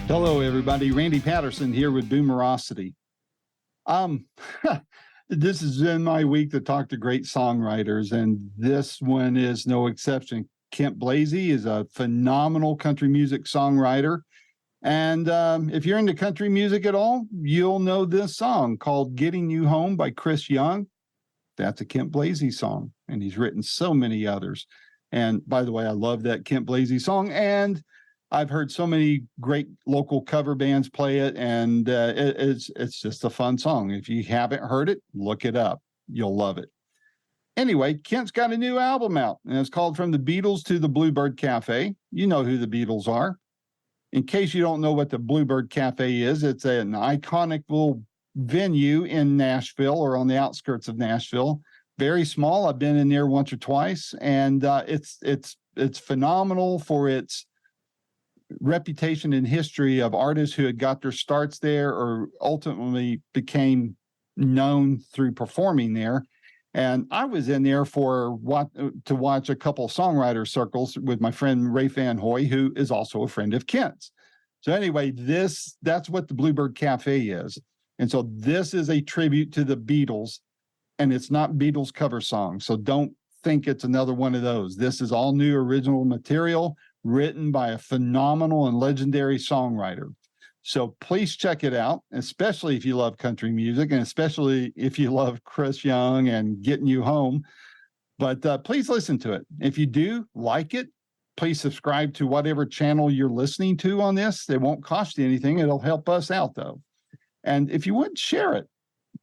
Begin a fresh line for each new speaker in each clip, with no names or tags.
Hello, everybody. Randy Patterson here with Boomerocity. Um, this has been my week to talk to great songwriters, and this one is no exception. Kent Blazy is a phenomenal country music songwriter. And if you're into country music at all, you'll know this song called Getting You Home by Chris Young. That's a Kent Blazy song, and he's written so many others. And by the way, I love that Kent Blazy song, and I've heard so many great local cover bands play it, and it's just a fun song. If you haven't heard it, look it up. You'll love it. Anyway, Kent's got a new album out, and it's called From the Beatles to the Bluebird Cafe. You know who the Beatles are. In case you don't know what the Bluebird Cafe is, it's an iconic little venue in Nashville or on the outskirts of Nashville. Very small. I've been in there once or twice, and it's phenomenal for its reputation and history of artists who had got their starts there or ultimately became known through performing there. And I was in there to watch a couple songwriter circles with my friend Ray Van Hoy, who is also a friend of Kent's. So anyway, that's what the Bluebird Cafe is. And so this is a tribute to the Beatles, and it's not Beatles cover songs. So don't think it's another one of those. This is all new original material written by a phenomenal and legendary songwriter. So please check it out, especially if you love country music and especially if you love Chris Young and Getting You Home. But please listen to it. If you do like it, please subscribe to whatever channel you're listening to on this. It won't cost you anything. It'll help us out, though. And if you would, share it.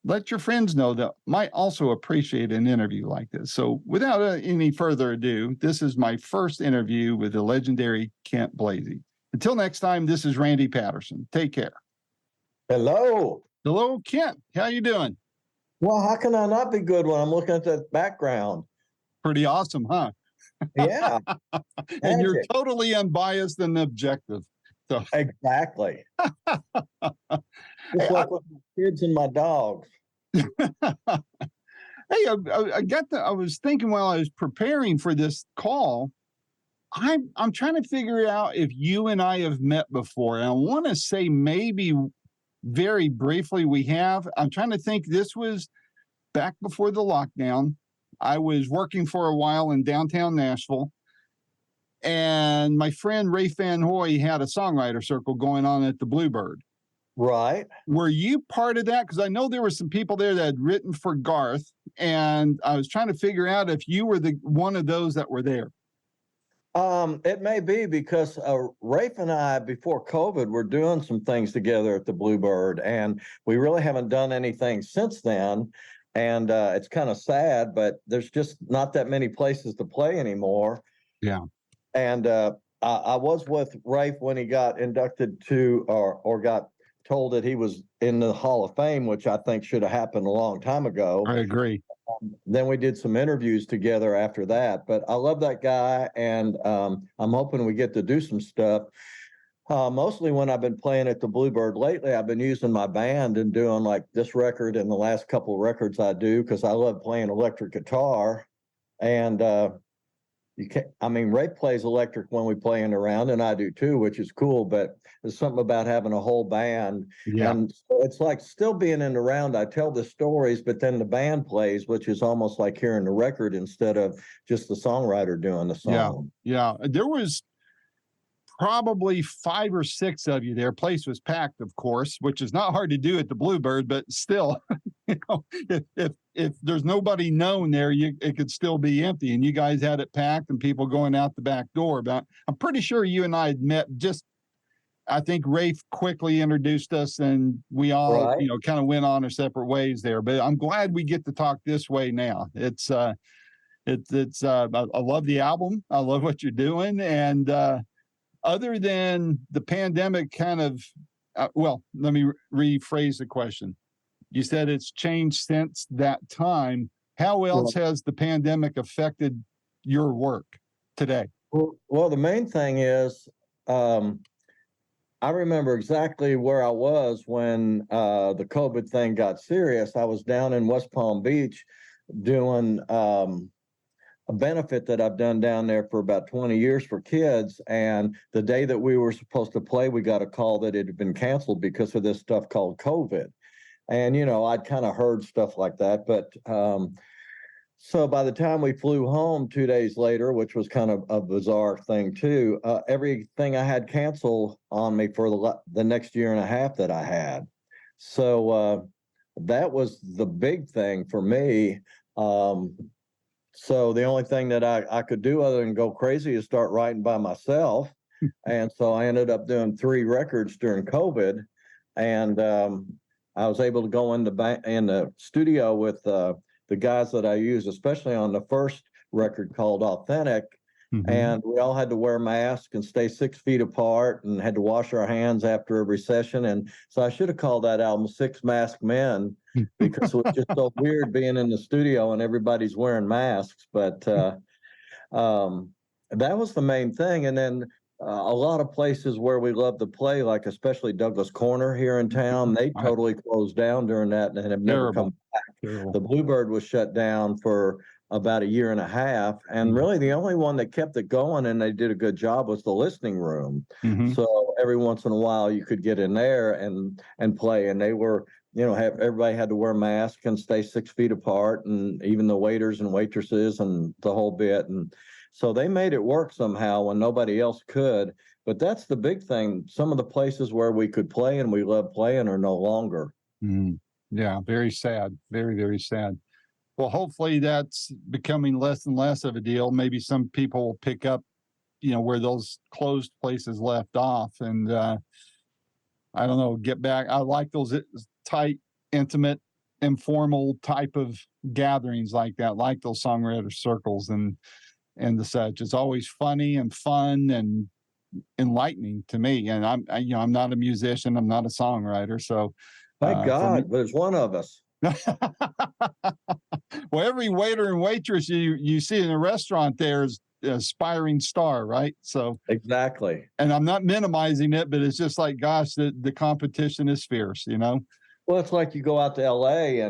Let your friends know that might also appreciate an interview like this. So without any further ado, this is my first interview with the legendary Kent Blazy. Until next time, this is Randy Patterson. Take care.
Hello.
Hello, Kent. How you doing?
Well, how can I not be good when I'm looking at that background?
Pretty awesome, huh?
Yeah.
And you're totally unbiased and objective. So
exactly. Just like with my kids and my dogs.
Hey, I was thinking while I was preparing for this call, I'm trying to figure out if you and I have met before. And I want to say maybe very briefly we have. I'm trying to think. This was back before the lockdown. I was working for a while in downtown Nashville. And my friend Ray Van Hoy had a songwriter circle going on at the Bluebird.
Right.
Were you part of that? Because I know there were some people there that had written for Garth. And I was trying to figure out if you were one of those that were there.
It may be because Rafe and I, before COVID, were doing some things together at the Bluebird, and we really haven't done anything since then. And it's kind of sad, but there's just not that many places to play anymore.
Yeah.
And I was with Rafe when he got inducted to, or got told that he was in the Hall of Fame, which I think should have happened a long time ago.
I agree.
Then we did some interviews together after that. But I love that guy, and I'm hoping we get to do some stuff. Mostly when I've been playing at the Bluebird lately, I've been using my band and doing like this record and the last couple of records I do because I love playing electric guitar. And Ray plays electric when we playing around, and I do too, which is cool. But there's something about having a whole band, and so it's like still being in the round. I tell the stories, but then the band plays, which is almost like hearing the record instead of just the songwriter doing the song.
Yeah. There was probably 5 or 6 of you there. Place was packed, of course, which is not hard to do at the Bluebird, but still, if there's nobody known there, it could still be empty. And you guys had it packed and people going out the back door. But I'm pretty sure you and I had met I think Rafe quickly introduced us, and we all, kind of went on our separate ways there. But I'm glad we get to talk this way now. I love the album. I love what you're doing. And, other than the pandemic kind of, let me rephrase the question. You said it's changed since that time. How else has the pandemic affected your work today?
Well, the main thing is, I remember exactly where I was when the COVID thing got serious. I was down in West Palm Beach doing a benefit that I've done down there for about 20 years for kids. And the day that we were supposed to play, we got a call that it had been canceled because of this stuff called COVID. And, I'd kind of heard stuff like that. But so by the time we flew home 2 days later, which was kind of a bizarre thing too, everything I had canceled on me for the next year and a half that I had. So that was the big thing for me. So the only thing that I could do other than go crazy is start writing by myself. And so I ended up doing 3 records during COVID. And I was able to go in the studio with the guys that I use, especially on the first record called Authentic.
Mhm.
And we all had to wear masks and stay 6 feet apart and had to wash our hands after every session. And so I should have called that album Six Masked Men, because it was just so weird being in the studio and everybody's wearing masks. But that was the main thing. And then a lot of places where we love to play, like especially Douglas Corner here in town, they
Right.
totally closed down during that and have never come back.
Terrible.
The Bluebird was shut down for about a year and a half. And really the only one that kept it going, and they did a good job, was the listening room.
Mhm.
So every once in a while you could get in there and play. And they were, everybody had to wear masks and stay 6 feet apart, and even the waiters and waitresses and the whole bit. And so they made it work somehow when nobody else could. But that's the big thing. Some of the places where we could play and we love playing are no longer.
Mm. Yeah, very sad. Very, very sad. Well, hopefully that's becoming less and less of a deal. Maybe some people will pick up, where those closed places left off, and I don't know, get back. I like those tight, intimate, informal type of gatherings like that, like those songwriter circles and the such. It's always funny and fun and enlightening to me. And I'm not a musician, I'm not a songwriter, so
Thank
for me.
God, there's one of us.
Well, every waiter and waitress you see in a restaurant there is an aspiring star, right? So
Exactly.
and I'm not minimizing it, but it's just like, gosh, the competition is fierce,
Well, it's like you go out to LA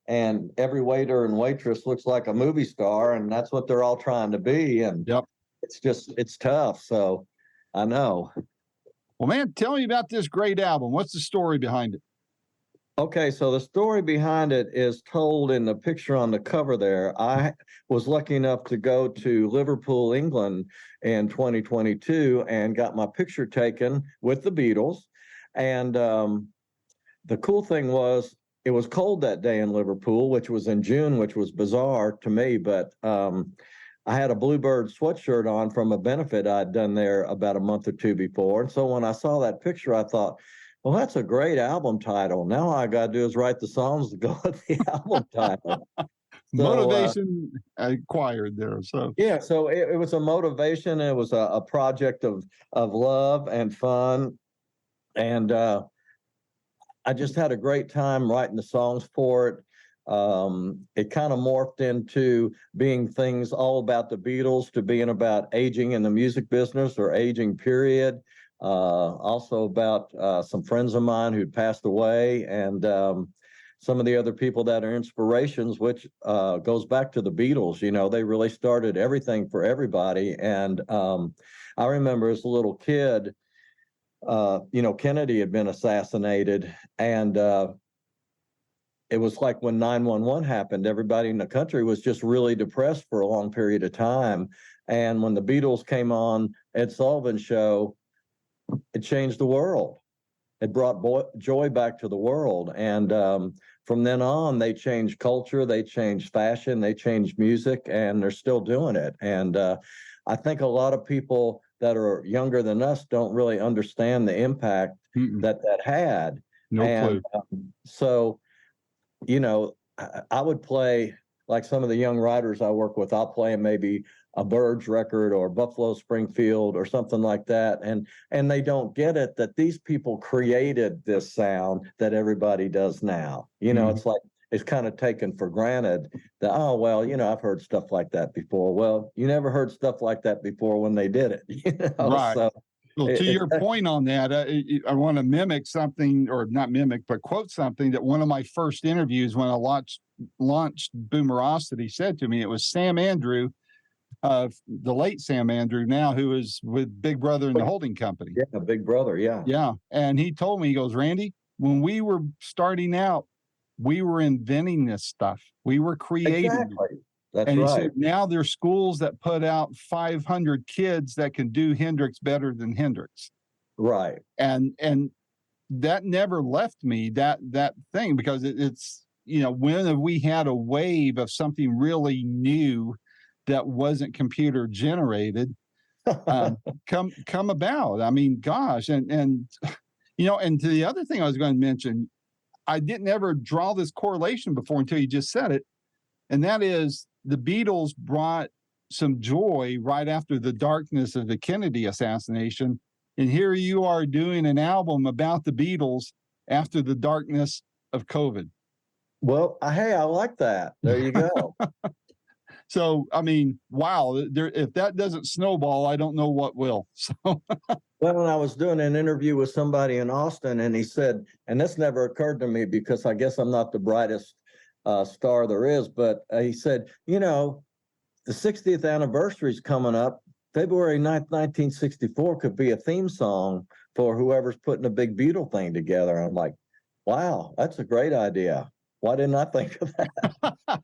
and every waiter and waitress looks like a movie star, and that's what they're all trying to be. And
Yep.
it's tough. So I know.
Well, man, tell me about this great album. What's the story behind it?
Okay, so the story behind it is told in the picture on the cover there. I was lucky enough to go to Liverpool, England in 2022 and got my picture taken with the Beatles. And the cool thing was it was cold that day in Liverpool, which was in June, which was bizarre to me. But I had a Bluebird sweatshirt on from a benefit I'd done there about a month or 2 before. And so when I saw that picture, I thought, well, that's a great album title. Now all I got to do is write the songs to go with the album title.
Motivation acquired there. So
Yeah, so it was a motivation. It was a project of love and fun. And I just had a great time writing the songs for it. It kind of morphed into being things all about the Beatles to being about aging in the music business or aging period. Also about some friends of mine who'd passed away, and some of the other people that are inspirations, which goes back to the Beatles. They really started everything for everybody. And I remember as a little kid, Kennedy had been assassinated, and it was like when 911 happened, everybody in the country was just really depressed for a long period of time. And when the Beatles came on Ed Sullivan's show, it changed the world. It brought joy back to the world. And from then on, they changed culture, they changed fashion, they changed music, and they're still doing it. And I think a lot of people that are younger than us don't really understand the impact that had.
No
and
clue.
So, I would play, like some of the young writers I work with, I'll play maybe a Byrds record or Buffalo Springfield or something like that. And they don't get it that these people created this sound that everybody does now. It's like it's kind of taken for granted that, oh, well, I've heard stuff like that before. Well, you never heard stuff like that before when they did it.
Right.
So
Well, to your point on that, I want to mimic something, or not mimic, but quote something that one of my first interviews when I launched Boomerocity said to me. It was Sam Andrew the late Sam Andrew now, who is with Big Brother and the Holding Company.
Yeah, Big Brother. Yeah.
Yeah. And he told me, he goes, Randy, when we were starting out, we were inventing this stuff. We were creating it.
Exactly. That's
And he
right.
said, now there's schools that put out 500 kids that can do Hendrix better than Hendrix.
Right.
And that never left me, that thing, because it's, you know, when have we had a wave of something really new that wasn't computer generated come about? I mean, gosh, and you know, and to the other thing I was going to mention, I didn't ever draw this correlation before until you just said it, and that is the Beatles brought some joy right after the darkness of the Kennedy assassination. And here you are doing an album about the Beatles after the darkness of COVID.
Well, hey, I like that. There you go.
So, I mean, wow, if that doesn't snowball, I don't know what will. So,
Well, when I was doing an interview with somebody in Austin, and he said, and this never occurred to me because I guess I'm not the brightest star there is, but he said, you know, the 60th anniversary is coming up. February 9th, 1964 could be a theme song for whoever's putting a big Beatle thing together. I'm like, wow, that's a great idea. Why didn't I think of that?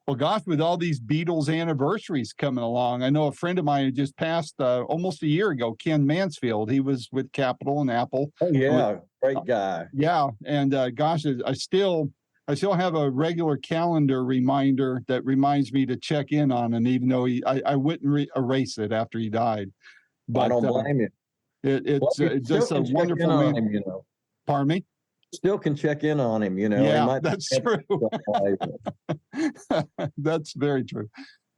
well, gosh, with all these Beatles anniversaries coming along, I know a friend of mine who just passed almost a year ago, Ken Mansfield. He was with Capitol and Apple.
Oh, yeah, great guy.
Yeah, and gosh, I still have a regular calendar reminder that reminds me to check in on him, even though I wouldn't erase it after he died. But
I don't blame you.
It's just a wonderful man.
Him, you know.
Pardon me?
Still can check in on him, you know.
Yeah, that's true. That's very true.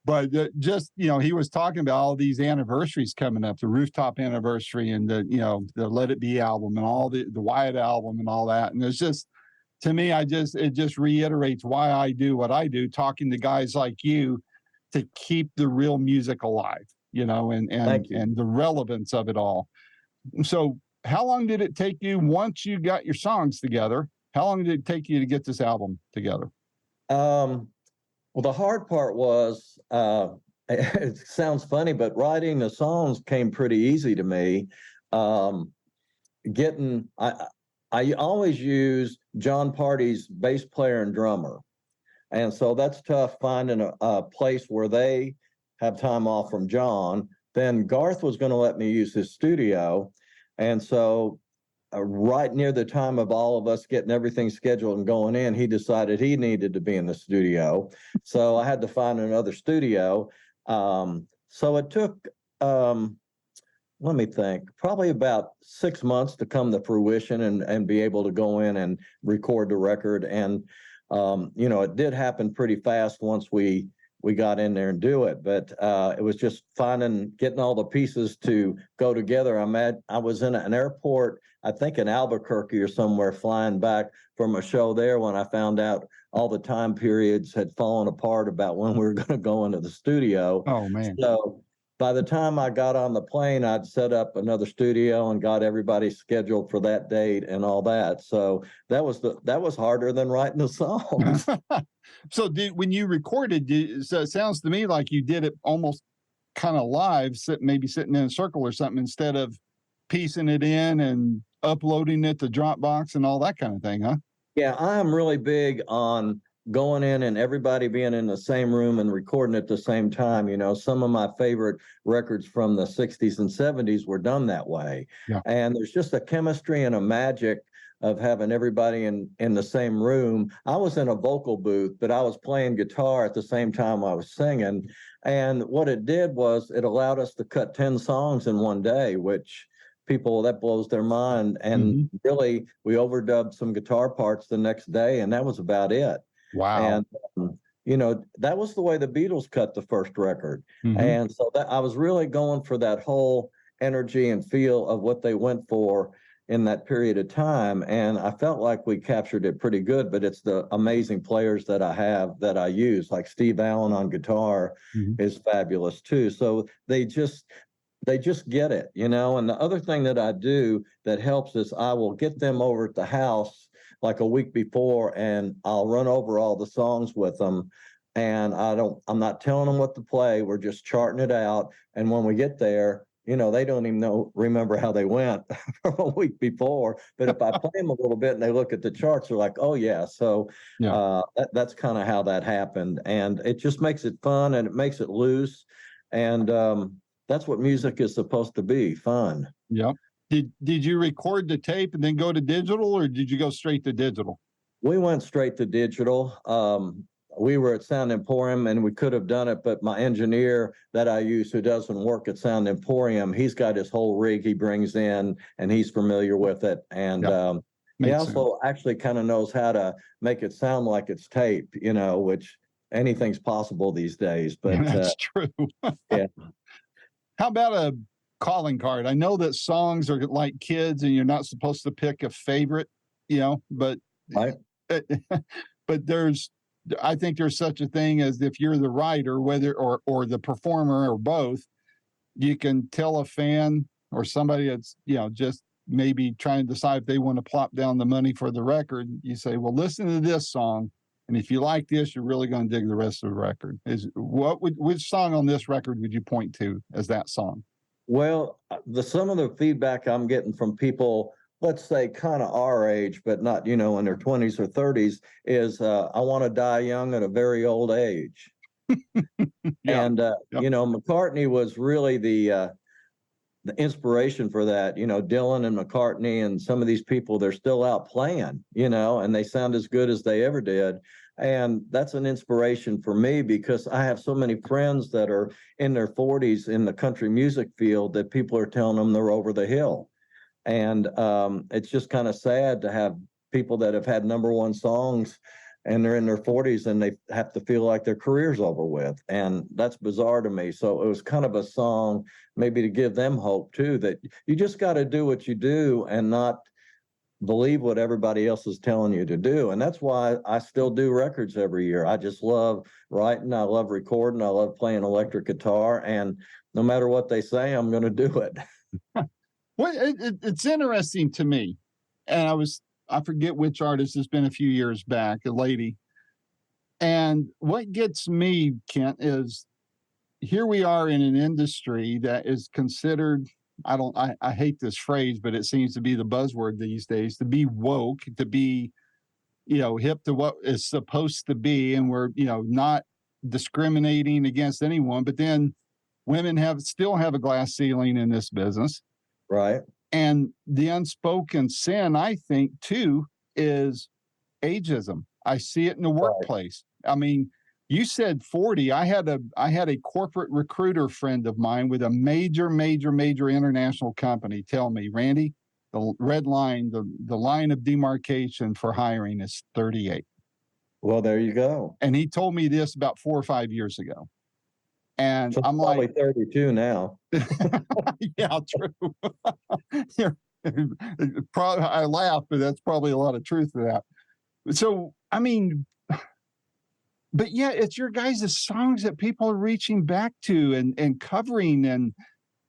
But just, you know, he was talking about all these anniversaries coming up, the Rooftop anniversary and the, you know, the Let It Be album and all the Wyatt album and all that. And it's just, to me, it just reiterates why I do what I do, talking to guys like you to keep the real music alive, you know, and the relevance of it all. So how long did it take you once you got your songs together? How long did it take you to get this album together?
Well, the hard part was, it sounds funny, but writing the songs came pretty easy to me. I always use John Party's bass player and drummer. And so that's tough finding a place where they have time off from John. Then Garth was going to let me use his studio. And so right near the time of all of us getting everything scheduled and going in, he decided he needed to be in the studio. So I had to find another studio. So it took, let me think, probably about 6 months to come to fruition and be able to go in and record the record. And, you know, it did happen pretty fast once we got in there and do it, but it was just getting all the pieces to go together. I was in an airport, I think in Albuquerque or somewhere, flying back from a show there when I found out all the time periods had fallen apart about when we were going to go into the studio.
Oh, man.
So by the time I got on the plane, I'd set up another studio and got everybody scheduled for that date and all that. So that was harder than writing the songs.
So when you recorded, so it sounds to me like you did it almost kind of live, maybe sitting in a circle or something, instead of piecing it in and uploading it to Dropbox and all that kind of thing, huh?
Yeah, I'm really big on going in and everybody being in the same room and recording at the same time. You know, some of my favorite records from the 60s and 70s were done that way.
Yeah.
And there's just a chemistry and a magic of having everybody in the same room. I was in a vocal booth, but I was playing guitar at the same time I was singing. And what it did was it allowed us to cut 10 songs in one day, which that blows their mind. And really, we overdubbed some guitar parts the next day, and that was about it.
Wow.
And, you know, that was the way the Beatles cut the first record. And so that I was really going for that whole energy and feel of what they went for in that period of time. And I felt like we captured it pretty good, but it's the amazing players that I have that I use, like Steve Allen on guitar is fabulous too. So they just get it, you know. And the other thing that I do that helps is I will get them over at the house like a week before, and I'll run over all the songs with them and I'm not telling them what to play. We're just charting it out. And when we get there, they don't even remember how they went from a week before. But if I play them a little bit and they look at the charts, they're like, oh yeah. So
Yeah.
that's kind of how that happened. And it just makes it fun and it makes it loose. And that's what music is supposed to be, fun.
Yep. Did you record the tape and then go to digital, or did you go straight to digital?
We went straight to digital. We were at Sound Emporium and we could have done it, but my engineer that I use, who doesn't work at Sound Emporium, he's got his whole rig he brings in and he's familiar with it. And
Yep.
he
Makes
also actually kind of knows how to make it sound like it's tape, which anything's possible these days. But
That's true.
yeah.
How about a calling card? I know that songs are like kids and you're not supposed to pick a favorite, but
Right.
but I think there's such a thing as, if you're the writer, whether or the performer or both, you can tell a fan or somebody that's, just maybe trying to decide if they want to plop down the money for the record. You say, well, listen to this song, and if you like this, you're really going to dig the rest of the record. Which song on this record would you point to as that song?
Well, some of the feedback I'm getting from people, let's say kind of our age, but not, in their 20s or 30s, is I want to die young at a very old age.
Yeah.
And,
Yep.
McCartney was really the inspiration for that. Dylan and McCartney and some of these people, they're still out playing, and they sound as good as they ever did. And that's an inspiration for me because I have so many friends that are in their 40s in the country music field that people are telling them they're over the hill. And it's just kind of sad to have people that have had #1 songs and they're in their 40s and they have to feel like their career's over with. And that's bizarre to me. So it was kind of a song maybe to give them hope too, that you just got to do what you do and not believe what everybody else is telling you to do. And that's why I still do records every year. I just love writing. I love recording. I love playing electric guitar. And no matter what they say, I'm going to do it.
Well, it's interesting to me. And I forget which artist, has been a few years back, a lady. And what gets me, Kent, is here we are in an industry that is considered, I hate this phrase, but it seems to be the buzzword these days, to be woke, to be, hip to what is supposed to be. And we're, not discriminating against anyone, but then women still have a glass ceiling in this business.
Right.
And the unspoken sin, I think, too, is ageism. I see it in the workplace. Right. I mean, you said 40. I had a corporate recruiter friend of mine with a major international company tell me, Randy, the red line, the line of demarcation for hiring is 38.
Well, there you go.
And he told me this about 4 or 5 years ago. And
so I'm probably like 32 now.
Yeah, true. I laugh, but that's probably a lot of truth to that. So, I mean, but yeah, it's your guys' songs that people are reaching back to and covering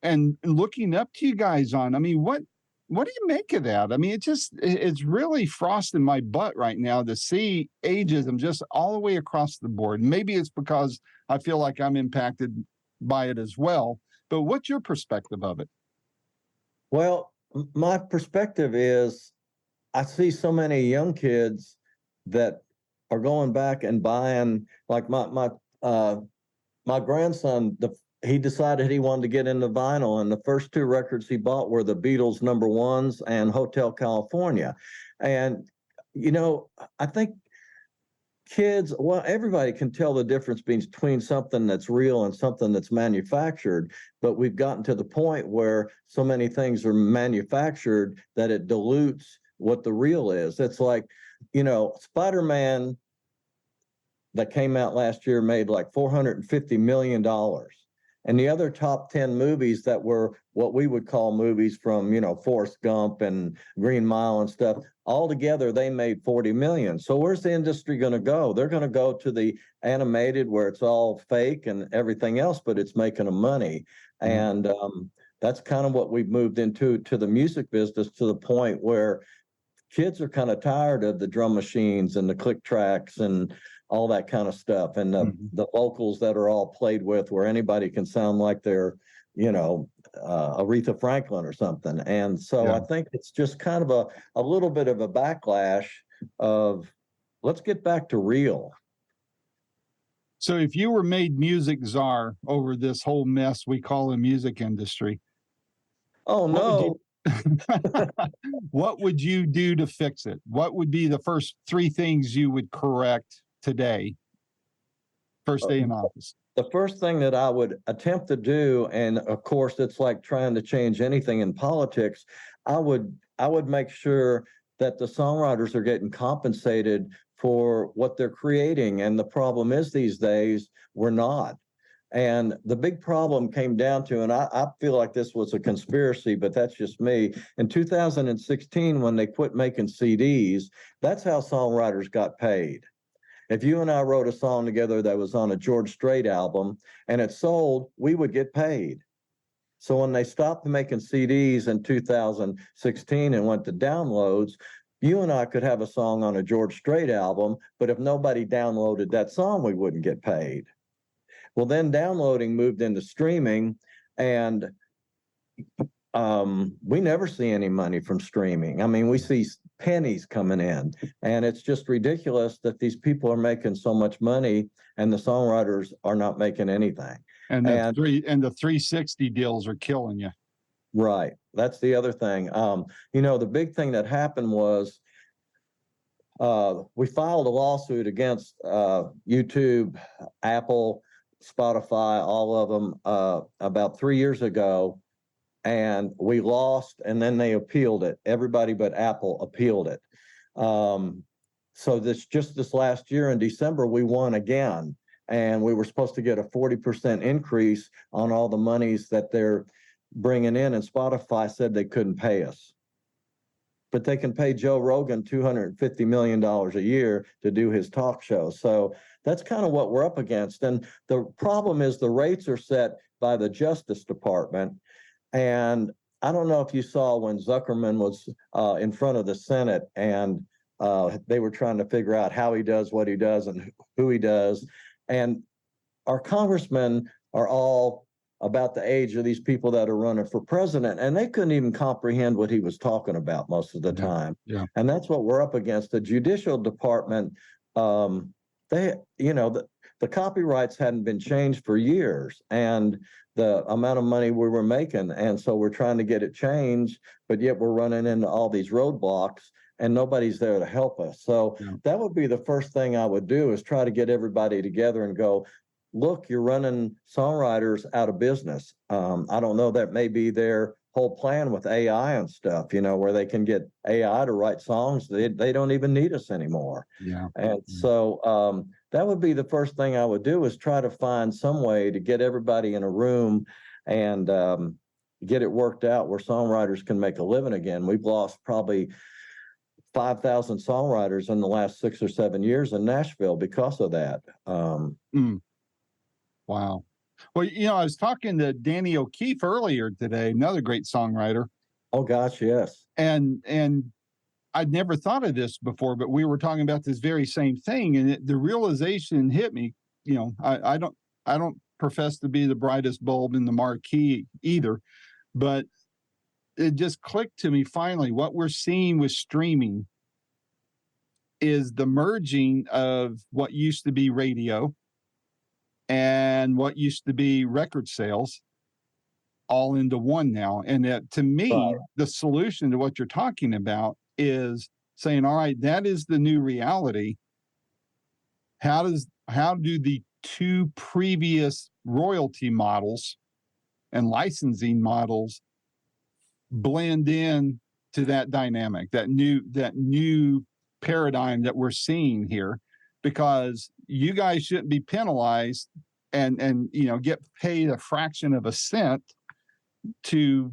and looking up to you guys on. I mean, what do you make of that? I mean, it's really frosting my butt right now to see ageism just all the way across the board. Maybe it's because I feel like I'm impacted by it as well. But what's your perspective of it?
Well, my perspective is I see so many young kids that are going back and buying, like my grandson, he decided he wanted to get into vinyl, and the first 2 records he bought were the Beatles #1s and Hotel California. And, I think kids, well, everybody can tell the difference between something that's real and something that's manufactured, but we've gotten to the point where so many things are manufactured that it dilutes what the real is. It's like, Spider-Man that came out last year made like $450 million. And the other top 10 movies that were what we would call movies from, Forrest Gump and Green Mile and stuff, all together, they made 40 million. So where's the industry going to go? They're going to go to the animated where it's all fake and everything else, but it's making them money. Mm-hmm. And that's kind of what we've moved into the music business, to the point where kids are kind of tired of the drum machines and the click tracks and all that kind of stuff, and the vocals that are all played with, where anybody can sound like they're, Aretha Franklin or something. And so I think it's just kind of a little bit of a backlash of, let's get back to real.
So if you were made music czar over this whole mess we call the music industry,
oh no,
what would you do to fix it? What would be the first three things you would correct today, first day in office?
The first thing that I would attempt to do, and of course it's like trying to change anything in politics, I would make sure that the songwriters are getting compensated for what they're creating. And the problem is these days we're not. And the big problem came down to, and I feel like this was a conspiracy, but that's just me. In 2016, when they quit making CDs, that's how songwriters got paid. If you and I wrote a song together that was on a George Strait album and it sold, we would get paid. So when they stopped making CDs in 2016 and went to downloads, you and I could have a song on a George Strait album, but if nobody downloaded that song, we wouldn't get paid. Well, then downloading moved into streaming, and we never see any money from streaming. I mean, we see pennies coming in, and it's just ridiculous that these people are making so much money and the songwriters are not making anything.
And the 360 deals are killing you.
Right. That's the other thing. The big thing that happened was we filed a lawsuit against YouTube, Apple, Spotify, all of them about 3 years ago. And we lost, and then they appealed it. Everybody but Apple appealed it. So this last year in December, we won again, and we were supposed to get a 40% increase on all the monies that they're bringing in, and Spotify said they couldn't pay us. But they can pay Joe Rogan $250 million a year to do his talk show. So that's kind of what we're up against. And the problem is the rates are set by the Justice Department. And I don't know if you saw when Zuckerman was in front of the Senate, and they were trying to figure out how he does what he does and who he does. And our congressmen are all about the age of these people that are running for president, and they couldn't even comprehend what he was talking about most of the time.
Yeah.
And that's what we're up against. The Judicial Department, the copyrights hadn't been changed for years, and the amount of money we were making. And so we're trying to get it changed, but yet we're running into all these roadblocks and nobody's there to help us. So that would be the first thing I would do, is try to get everybody together and go, look, you're running songwriters out of business. I don't know, that may be their whole plan with AI and stuff, where they can get AI to write songs. They don't even need us anymore.
Yeah.
And so that would be the first thing I would do, is try to find some way to get everybody in a room and get it worked out where songwriters can make a living again. We've lost probably 5,000 songwriters in the last 6 or 7 years in Nashville because of that.
Wow. Well, I was talking to Danny O'Keefe earlier today, another great songwriter.
Oh gosh, yes.
And I'd never thought of this before, but we were talking about this very same thing, and the realization hit me. I don't profess to be the brightest bulb in the marquee either, but it just clicked to me finally. What we're seeing with streaming is the merging of what used to be radio and what used to be record sales all into one now. And that, to me, the solution to what you're talking about is saying, all right, that is the new reality. How do the two previous royalty models and licensing models blend in to that dynamic, that new paradigm that we're seeing here? Because you guys shouldn't be penalized and get paid a fraction of a cent because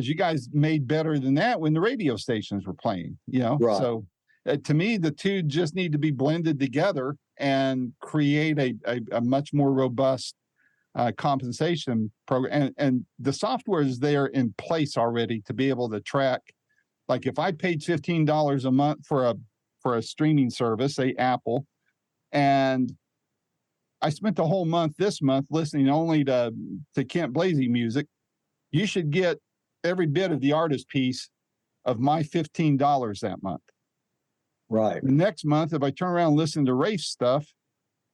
you guys made better than that when the radio stations were playing,
Right.
So to me, the two just need to be blended together and create a much more robust compensation program. And the software is there in place already to be able to track. Like if I paid $15 a month for for a streaming service, say Apple, and I spent the whole month this month listening only to Kent Blazy music. You should get every bit of the artist piece of my $15 that month.
Right.
The next month, if I turn around and listen to Rafe stuff,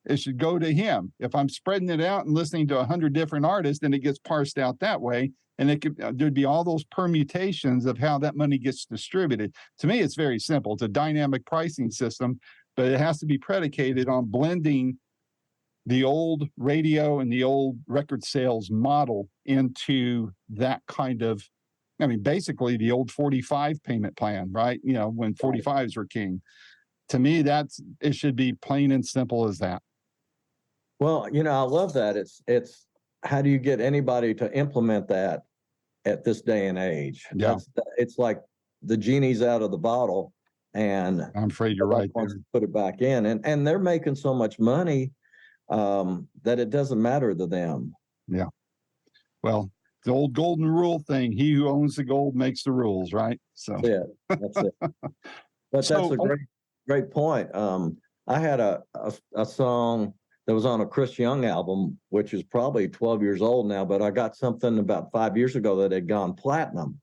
it should go to him. If I'm spreading it out and listening to 100 different artists, then it gets parsed out that way. And there'd be all those permutations of how that money gets distributed. To me, it's very simple. It's a dynamic pricing system, but it has to be predicated on blending the old radio and the old record sales model into that kind of, I mean, basically the old 45 payment plan, right? You know, when 45s were king. To me, it should be plain and simple as that.
Well, I love that. It's how do you get anybody to implement that at this day and age?
Yeah.
It's like the genie's out of the bottle, and
I'm afraid you're right there.
Put it back in, and they're making so much money that it doesn't matter to them.
Yeah. Well, the old golden rule thing: he who owns the gold makes the rules, right? So
that's it. But that's a great point. I had a song that was on a Chris Young album, which is probably 12 years old now, but I got something about 5 years ago that had gone platinum.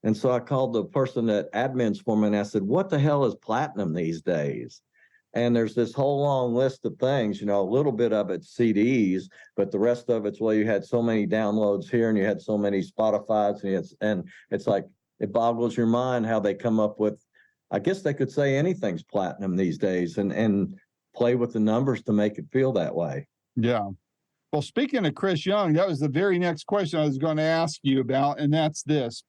And so I called the person that admins for me and I said, what the hell is platinum these days? And there's this whole long list of things, a little bit of it's CDs, but the rest of it's, well, you had so many downloads here and you had so many Spotify's, and it's like, it boggles your mind how they come up with, I guess they could say anything's platinum these days and play with the numbers to make it feel that way.
Yeah. Well, speaking of Chris Young, that was the very next question I was going to ask you about, and that's this.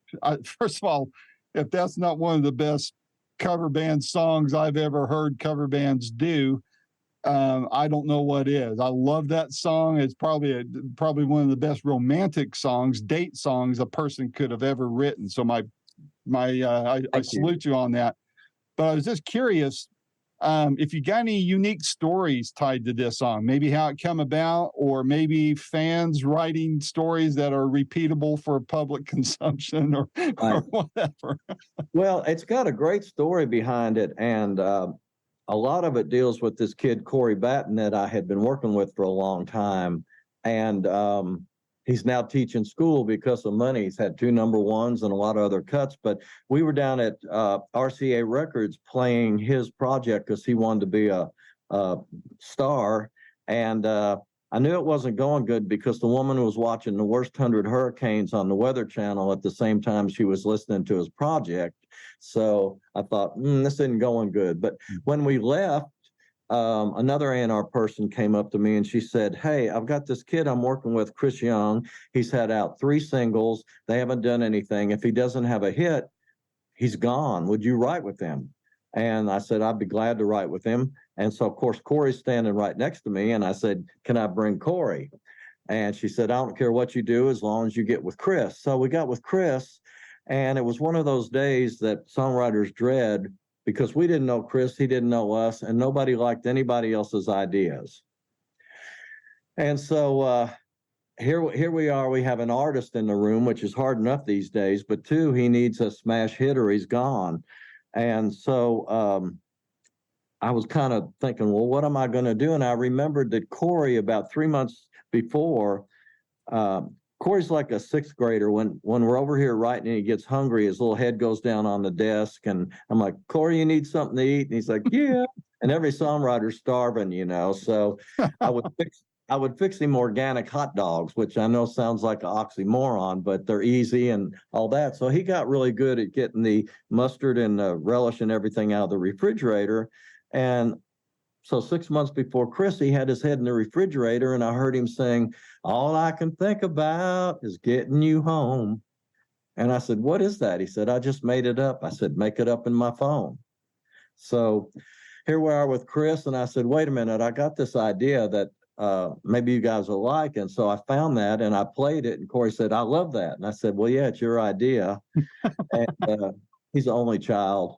First of all, if that's not one of the best cover band songs I've ever heard cover bands do, I don't know what is. I love that song. It's probably one of the best romantic songs, date songs a person could have ever written. So I salute you on that. But I was just curious if you got any unique stories tied to this song, maybe how it came about, or maybe fans writing stories that are repeatable for public consumption or whatever.
Well, it's got a great story behind it. And a lot of it deals with this kid, Corey Batten, that I had been working with for a long time. And he's now teaching school because of money. He's had 2 number ones and a lot of other cuts. But we were down at RCA Records playing his project because he wanted to be a star. And I knew it wasn't going good because the woman was watching the worst 100 hurricanes on the Weather Channel at the same time she was listening to his project. So I thought, this isn't going good. But when we left, another A&R person came up to me and she said, hey, I've got this kid I'm working with, Chris Young. He's had out 3 singles. They haven't done anything. If he doesn't have a hit, he's gone. Would you write with him? And I said, I'd be glad to write with him. And so, of course, Corey's standing right next to me. And I said, can I bring Corey? And she said, I don't care what you do as long as you get with Chris. So we got with Chris. And it was one of those days that songwriters dread because we didn't know Chris, he didn't know us, and nobody liked anybody else's ideas. And so here we are. We have an artist in the room, which is hard enough these days, but 2, he needs a smash hit or he's gone. And so I was kind of thinking, well, what am I going to do? And I remembered that Corey, about 3 months before, Corey's like a 6th grader. When we're over here writing and he gets hungry, his little head goes down on the desk. And I'm like, Corey, you need something to eat? And he's like, yeah. And every songwriter's starving, So I would fix him organic hot dogs, which I know sounds like an oxymoron, but they're easy and all that. So he got really good at getting the mustard and the relish and everything out of the refrigerator. And so 6 months before Chris, he had his head in the refrigerator and I heard him saying, all I can think about is getting you home. And I said, what is that? He said, I just made it up. I said, make it up in my phone. So here we are with Chris. And I said, wait a minute, I got this idea that maybe you guys will like. And so I found that and I played it. And Corey said, I love that. And I said, well, yeah, it's your idea. And he's the only child.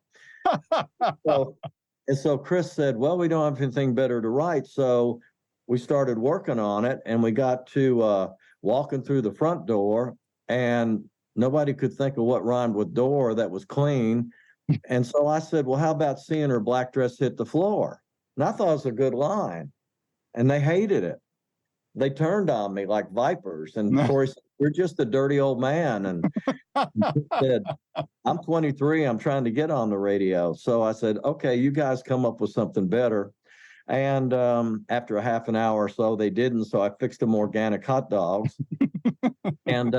So Chris said, well, we don't have anything better to write. So we started working on it and we got to walking through the front door and nobody could think of what rhymed with door that was clean. And so I said, well, how about seeing her black dress hit the floor? And I thought it was a good line. And they hated it. They turned on me like vipers. And Corey said, you're just a dirty old man. And he said, I'm 23. I'm trying to get on the radio. So I said, okay, you guys come up with something better. And after a half an hour or so, they didn't. So I fixed them organic hot dogs. And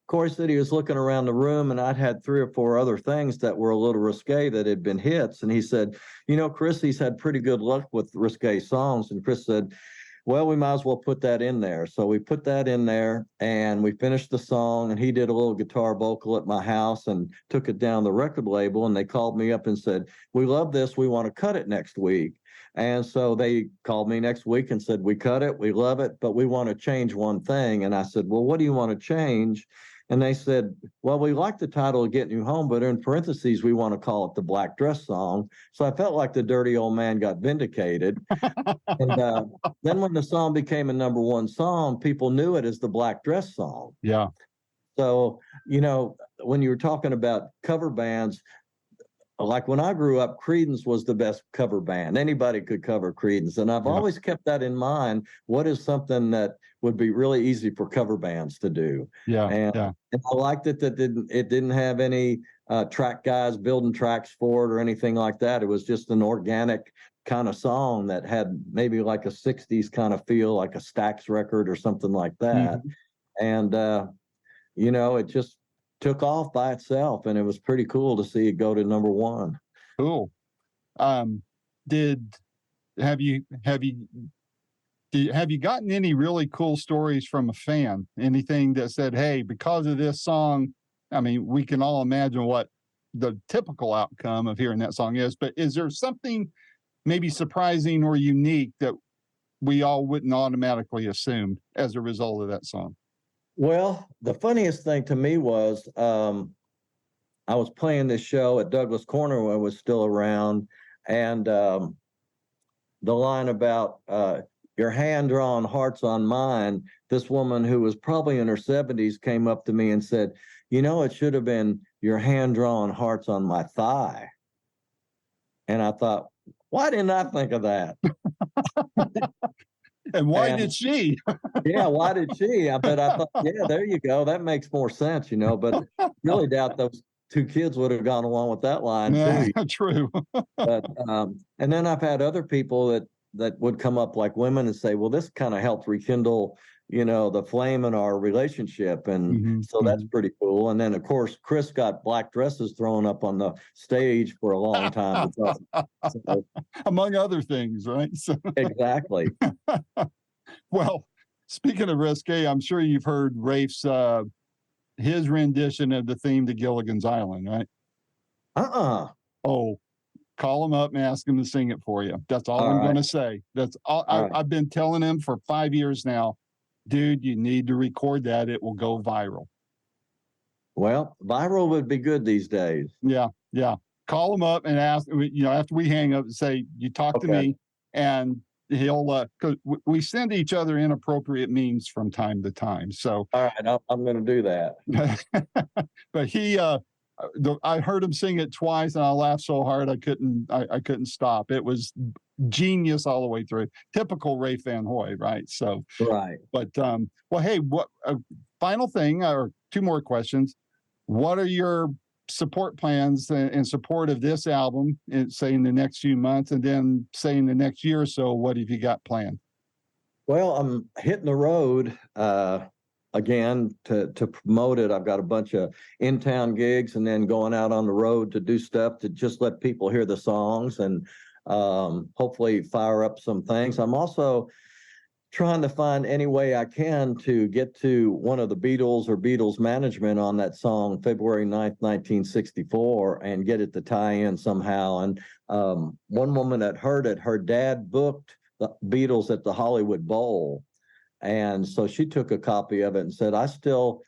Corey said he was looking around the room, and I'd had 3 or 4 other things that were a little risque that had been hits. And he said, you know, Chris, he's had pretty good luck with risque songs. And Chris said, well, we might as well put that in there. So we put that in there, and we finished the song, and he did a little guitar vocal at my house and took it down the record label. And they called me up and said, we love this. We want to cut it next week. And so they called me next week and said, we cut it, we love it, but we want to change one thing. And I said, well, what do you want to change? And they said, well, we like the title of Getting You Home, but in parentheses, we want to call it the Black Dress Song. So I felt like the dirty old man got vindicated. And then when the song became a #1 song, people knew it as the Black Dress Song.
Yeah.
So, you know, when you were talking about cover bands, like when I grew up, Creedence was the best cover band. Anybody could cover Creedence. And I've always kept that in mind. What is something that would be really easy for cover bands to do?
Yeah.
And I liked it that it didn't have any track guys building tracks for it or anything like that. It was just an organic kind of song that had maybe like a 60s kind of feel, like a Stax record or something like that. And, you know, it just took off by itself, and it was pretty cool to see it go to #1.
Cool. Did have you gotten any really cool stories from a fan? Anything that said, hey, because of this song, I mean, we can all imagine what the typical outcome of hearing that song is, but is there something maybe surprising or unique that we all wouldn't automatically assume as a result of that song?
Well, the funniest thing to me was I was playing this show at Douglas Corner when I was still around, and the line about your hand-drawn hearts on mine, this woman who was probably in her 70s came up to me and said, you know, it should have been your hand-drawn hearts on my thigh. And I thought, why didn't I think of that?
And why did she?
Yeah, why did she? But I thought, yeah, there you go. That makes more sense, you know, but really doubt those 2 kids would have gone along with that line too.
True.
But and then I've had other people that would come up like women and say, well, this kind of helped rekindle, you know, the flame in our relationship. And so that's pretty cool. And then of course, Chris got black dresses thrown up on the stage for a long time. So,
among other things, right? So,
exactly.
Well, speaking of risque, I'm sure you've heard Rafe's his rendition of the theme to Gilligan's Island, right? Oh, call him up and ask him to sing it for you. That's all I'm going to say. That's all. I've been telling him for 5 years now, dude, you need to record that. It will go viral.
Well, viral would be good these days.
Yeah. Call him up and ask, you know, after we hang up, say, you talk to me, and he'll, cause we send each other inappropriate memes from time to time. So,
all right, I'm going to do that.
But he, I heard him sing it twice, and I laughed so hard I couldn't stop. It was genius all the way through. Typical Rafe Van Hoy, right? So,
right.
But well, hey, what final thing or 2 more questions? What are your support plans in support of this album, say in the next few months, and then say in the next year or so? What have you got planned?
Well, I'm hitting the road again to promote it. I've got a bunch of in-town gigs, and then going out on the road to do stuff to just let people hear the songs and hopefully fire up some things. I'm also trying to find any way I can to get to one of the Beatles or Beatles management on that song, February 9th, 1964, and get it to tie in somehow. And one woman that heard it, her dad booked the Beatles at the Hollywood Bowl. And so she took a copy of it and said, I still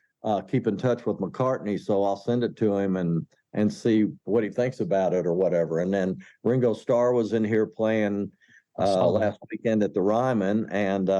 keep in touch with McCartney, so I'll send it to him and see what he thinks about it or whatever. And then Ringo Starr was in here playing last weekend at the Ryman, and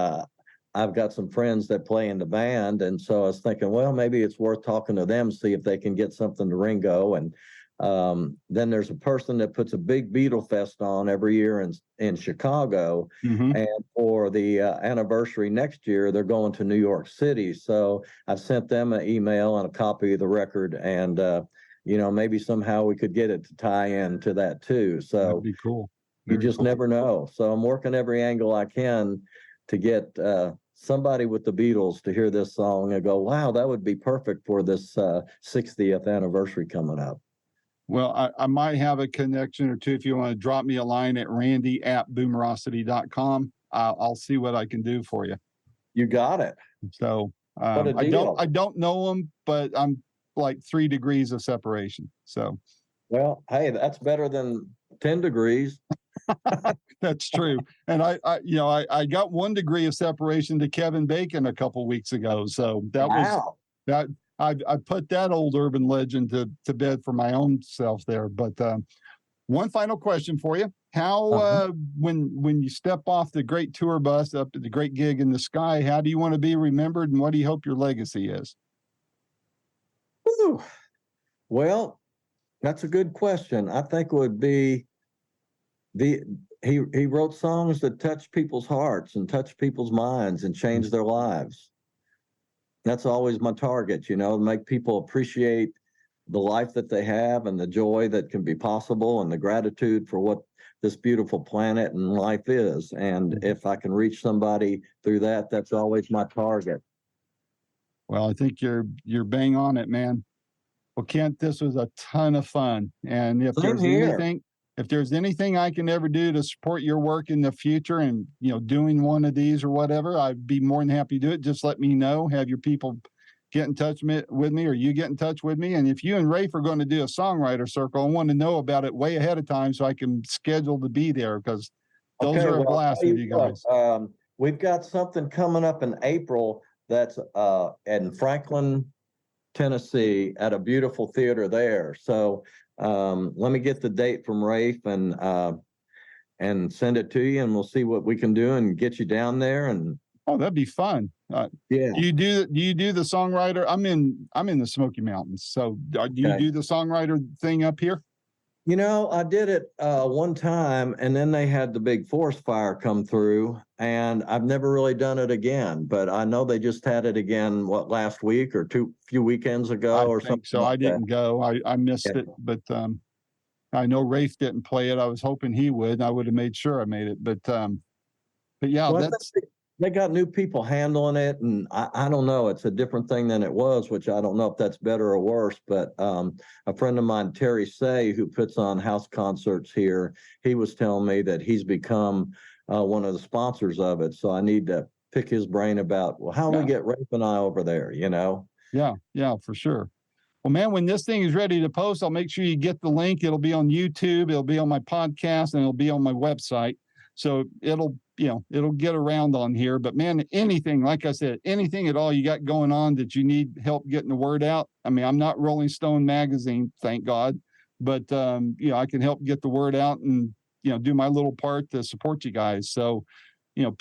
I've got some friends that play in the band, and so I was thinking, well, maybe it's worth talking to them, see if they can get something to Ringo. And Then there's a person that puts a big Beatle Fest on every year in Chicago.
Mhm.
And for the anniversary next year, they're going to New York City. So I've sent them an email and a copy of the record. And, maybe somehow we could get it to tie in to that too. So
That'd be cool.
you
Very
just
cool.
never know. So I'm working every angle I can to get somebody with the Beatles to hear this song and go, wow, that would be perfect for this 60th anniversary coming up.
Well, I might have a connection or two. If you want to drop me a line at randy@boomerocity.com, I'll see what I can do for you.
You got it.
So
What a
I
deal.
don't know them, but I'm like 3 degrees of separation. So
Well, hey, that's better than 10 degrees.
that's true. And I got 1 degree of separation to Kevin Bacon a couple weeks ago. So that was
Wow.
that I put that old urban legend to bed for my own self there. But one final question for you: How when you step off the great tour bus up to the great gig in the sky, how do you want to be remembered, and what do you hope your legacy is?
Whew. Well, that's a good question. I think it would be he wrote songs that touch people's hearts and touch people's minds and change their lives. That's always my target, make people appreciate the life that they have and the joy that can be possible and the gratitude for what this beautiful planet and life is. And if I can reach somebody through that, that's always my target.
Well, I think you're bang on it, man. Well, Kent, this was a ton of fun. And
Same here.
if there's anything I can ever do to support your work in the future and, doing one of these or whatever, I'd be more than happy to do it. Just let me know, have your people get in touch with me, or you get in touch with me. And if you and Rafe are going to do a songwriter circle, I want to know about it way ahead of time so I can schedule to be there, because those are a blast with you guys.
We've got something coming up in April that's in Franklin, Tennessee, at a beautiful theater there. So let me get the date from Rafe and send it to you, and we'll see what we can do and get you down there. And
that'd be fun.
yeah.
Do you do the songwriter? I'm in the Smoky Mountains. So do you do the songwriter thing up here?
I did it one time, and then they had the big forest fire come through, and I've never really done it again. But I know they just had it again, last week or few weekends ago or something.
So I didn't go. I missed it, but I know Rafe didn't play it. I was hoping he would, and I would have made sure I made it. But yeah,
well, they got new people handling it, and I don't know. It's a different thing than it was, which I don't know if that's better or worse. But a friend of mine, Terry Say, who puts on house concerts here, he was telling me that he's become one of the sponsors of it. So I need to pick his brain about, well, how do we get Rafe and I over there,
Yeah, for sure. Well, man, when this thing is ready to post, I'll make sure you get the link. It'll be on YouTube, it'll be on my podcast, and it'll be on my website. So it'll get around on here. But man, anything, like I said, anything at all you got going on that you need help getting the word out. I mean, I'm not Rolling Stone magazine, thank God, but I can help get the word out and do my little part to support you guys. So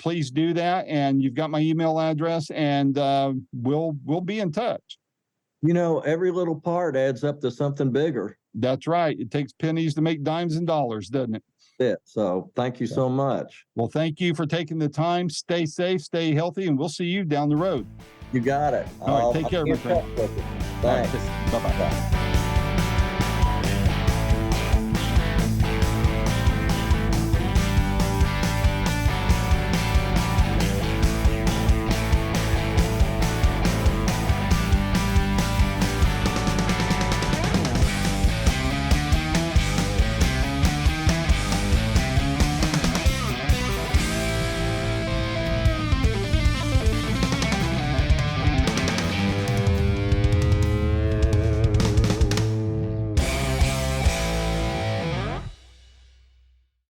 please do that. And you've got my email address, and we'll be in touch.
Every little part adds up to something bigger.
That's right. It takes pennies to make dimes and dollars, doesn't it?
So thank you so much.
Well, thank you for taking the time. Stay safe, stay healthy, and we'll see you down the road.
You got it.
All right, take care, my friend.
Thanks.
Bye-bye.